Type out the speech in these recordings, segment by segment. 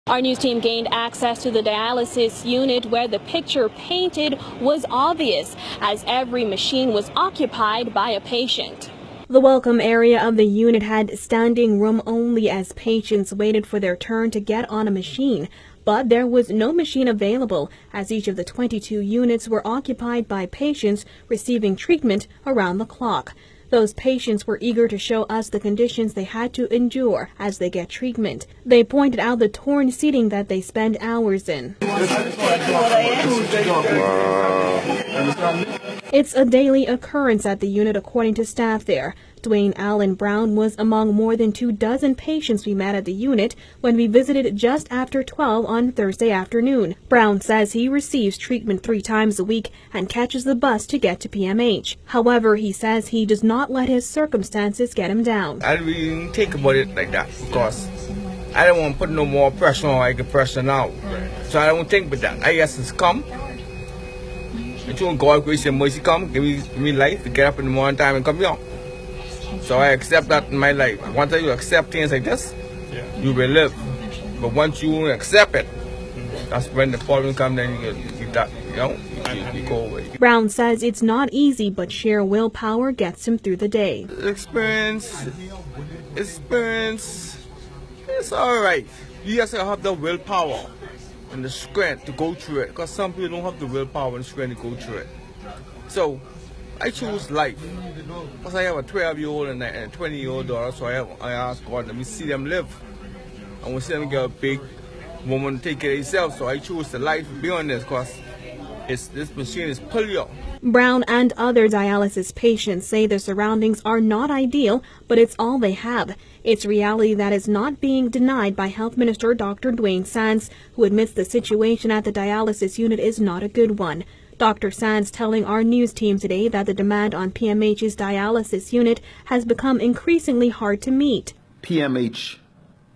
Our news team gained access to the dialysis unit where the picture painted was obvious, as every machine was occupied by a patient. The welcome area of the unit had standing room only as patients waited for their turn to get on a machine. But there was no machine available, as each of the 22 units were occupied by patients receiving treatment around the clock. Those patients were eager to show us the conditions they had to endure as they get treatment. They pointed out the torn seating that they spend hours in. It's a daily occurrence at the unit, according to staff there. Dwayne Allen Brown was among more than 24 patients we met at the unit when we visited just after 12 on Thursday afternoon. Brown says he receives treatment 3 times a week and catches the bus to get to PMH. However, he says he does not let his circumstances get him down. I don't really think about it like that because I don't want to put no more pressure on like the pressure now. So I don't think about that. I guess it's come. It's on God, grace and mercy come. Give me life to get up in the morning time and come here. So I accept that in my life. Once you accept things like this, you will live. But once you accept it, that's when the problem comes, then you go away. Brown says it's not easy, but sheer willpower gets him through the day. Experience, it's all right. You just have the willpower and the strength to go through it, because some people don't have the willpower and strength to go through it. So I choose life, because I have a 12-year-old and a 20-year-old daughter, so I ask God, let me see them live. I want to see them get a big woman to take care of themselves, so I choose the life beyond this, because this machine is polio. Brown and other dialysis patients say their surroundings are not ideal, but it's all they have. It's reality that is not being denied by Health Minister Dr. Dwayne Sands, who admits the situation at the dialysis unit is not a good one. Dr. Sands telling our news team today that the demand on PMH's dialysis unit has become increasingly hard to meet. PMH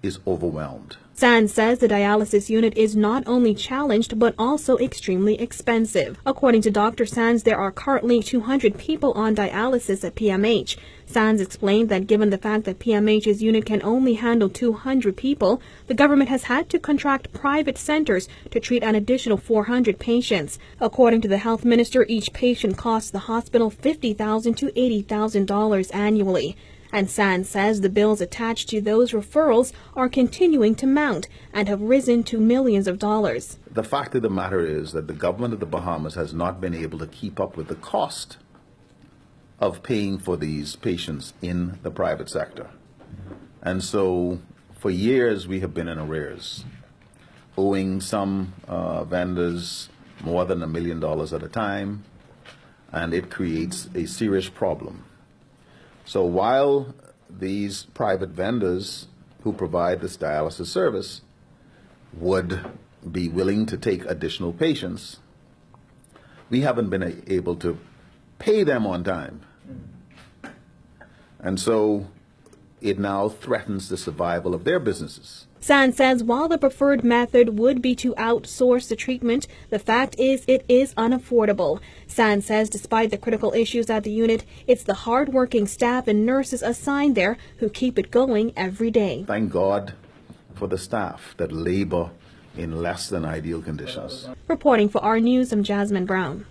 is overwhelmed. Sands says the dialysis unit is not only challenged but also extremely expensive. According to Dr. Sands, there are currently 200 people on dialysis at PMH. Sands explained that given the fact that PMH's unit can only handle 200 people, the government has had to contract private centers to treat an additional 400 patients. According to the health minister, each patient costs the hospital $50,000 to $80,000 annually. And Sands says the bills attached to those referrals are continuing to mount and have risen to millions of dollars. The fact of the matter is that the government of the Bahamas has not been able to keep up with the cost of paying for these patients in the private sector. And so for years we have been in arrears, owing some vendors more than $1 million at a time, and it creates a serious problem. So while these private vendors who provide this dialysis service would be willing to take additional patients, we haven't been able to pay them on time. And so it now threatens the survival of their businesses. Sands says while the preferred method would be to outsource the treatment, the fact is it is unaffordable. Sands says despite the critical issues at the unit, it's the hard-working staff and nurses assigned there who keep it going every day. Thank God for the staff that labor in less than ideal conditions. Reporting for our news, I'm Jasmine Brown.